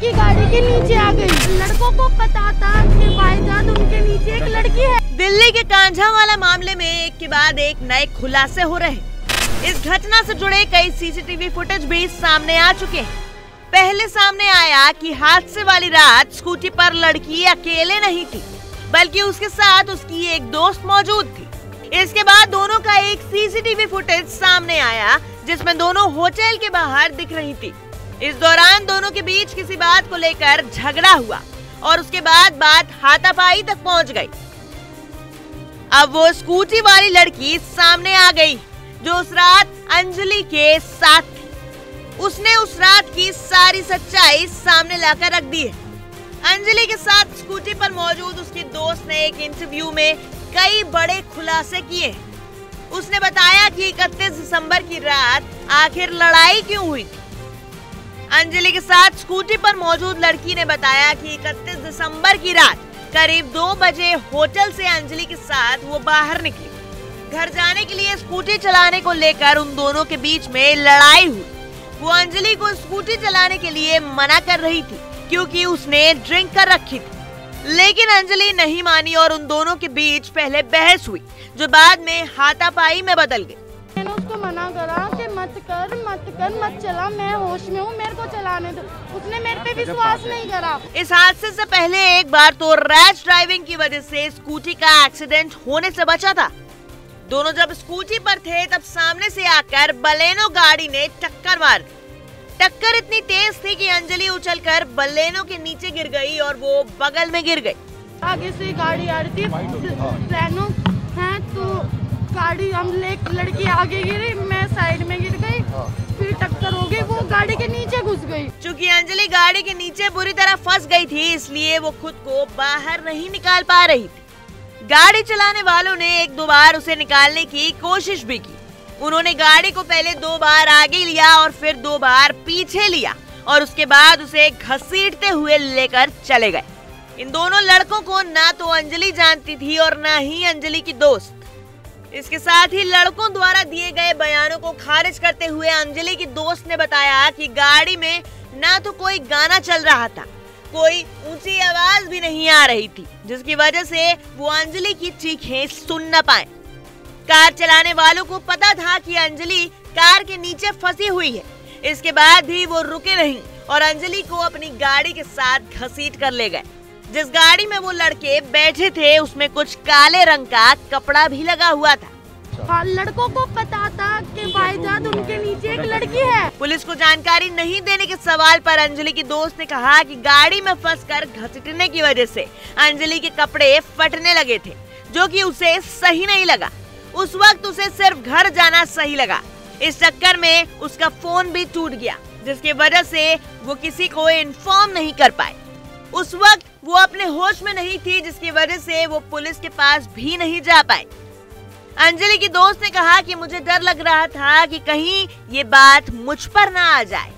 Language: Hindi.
लड़की गाड़ी के नीचे आ गई। लड़कों को पता था कि भाईजान उनके नीचे एक लड़की है। दिल्ली के कांझावाला मामले में एक के बाद एक नए खुलासे हो रहे हैं। इस घटना से जुड़े कई सीसीटीवी फुटेज भी सामने आ चुके हैं। पहले सामने आया कि हादसे वाली रात स्कूटी पर लड़की अकेले नहीं थी, बल्कि उसके साथ उसकी एक दोस्त मौजूद थी। इसके बाद दोनों का एक सीसीटीवी फुटेज सामने आया जिसमें दोनों होटल के बाहर दिख रही थी। इस दौरान दोनों के बीच किसी बात को लेकर झगड़ा हुआ और उसके बाद बात हाथापाई तक पहुंच गई। अब वो स्कूटी वाली लड़की सामने आ गई जो उस रात अंजलि के साथ थी। उसने उस रात की सारी सच्चाई सामने लाकर रख दी है। अंजलि के साथ स्कूटी पर मौजूद उसकी दोस्त ने एक इंटरव्यू में कई बड़े खुलासे किए। उसने बताया कि 31 दिसंबर की रात आखिर लड़ाई क्यों हुई थी। अंजलि के साथ स्कूटी पर मौजूद लड़की ने बताया कि 31 दिसंबर की रात करीब 2 बजे होटल से अंजलि के साथ वो बाहर निकली। घर जाने के लिए स्कूटी चलाने को लेकर उन दोनों के बीच में लड़ाई हुई। वो अंजलि को स्कूटी चलाने के लिए मना कर रही थी क्योंकि उसने ड्रिंक कर रखी थी, लेकिन अंजलि नहीं मानी और उन दोनों के बीच पहले बहस हुई जो बाद में हाथापाई में बदल गई। मैंने उसको मना करा कि मत चला, मैं होश में हूँ, मेरे को चलाने दो। उसने मेरे पे विश्वास नहीं करा। इस हादसे से पहले एक बार तो रैश ड्राइविंग की वजह से स्कूटी का एक्सीडेंट होने से बचा था। दोनों जब स्कूटी पर थे तब सामने से आकर बलेनो गाड़ी ने टक्कर मार दी। टक्कर इतनी तेज थी कि अंजलि उछलकर बलेनो के नीचे गिर गई और वो बगल में गिर गई। आगे से गाड़ी आ रही थी, प्लेनो है तो गाड़ी लड़की आगे गिरी, मैं साइड में गिर गई, फिर टक्कर हो गई, वो गाड़ी के नीचे घुस गई। चूँकि अंजलि गाड़ी के नीचे बुरी तरह फंस गई थी, इसलिए वो खुद को बाहर नहीं निकाल पा रही थी। गाड़ी चलाने वालों ने 1-2 बार उसे निकालने की कोशिश भी की। उन्होंने गाड़ी को पहले 2 बार आगे लिया और फिर 2 बार पीछे लिया और उसके बाद उसे घसीटते हुए लेकर चले गए। इन दोनों लड़कों को ना तो अंजलि जानती थी और ना ही अंजलि की दोस्त। इसके साथ ही लड़कों द्वारा दिए गए बयानों को खारिज करते हुए अंजलि की दोस्त ने बताया कि गाड़ी में ना तो कोई गाना चल रहा था, कोई ऊंची आवाज भी नहीं आ रही थी, जिसकी वजह से वो अंजलि की चीखें सुन न पाए। कार चलाने वालों को पता था कि अंजलि कार के नीचे फंसी हुई है। इसके बाद भी वो रुके नहीं और अंजलि को अपनी गाड़ी के साथ घसीट कर ले गए। जिस गाड़ी में वो लड़के बैठे थे उसमें कुछ काले रंग का कपड़ा भी लगा हुआ था। हाँ, लड़कों को पता था कि भाईजान उनके नीचे एक लड़की है। पुलिस को जानकारी नहीं देने के सवाल पर अंजलि की दोस्त ने कहा कि गाड़ी में फंसकर घसीटने की वजह से अंजलि के कपड़े फटने लगे थे, जो कि उसे सही नहीं लगा। उस वक्त उसे सिर्फ घर जाना सही लगा। इस चक्कर में उसका फोन भी टूट गया, जिसकी वजह से वो किसी को इन्फॉर्म नहीं कर पाए। उस वक्त वो अपने होश में नहीं थी, जिसकी वजह से वो पुलिस के पास भी नहीं जा पाए। अंजलि की दोस्त ने कहा कि मुझे डर लग रहा था कि कहीं ये बात मुझ पर ना आ जाए।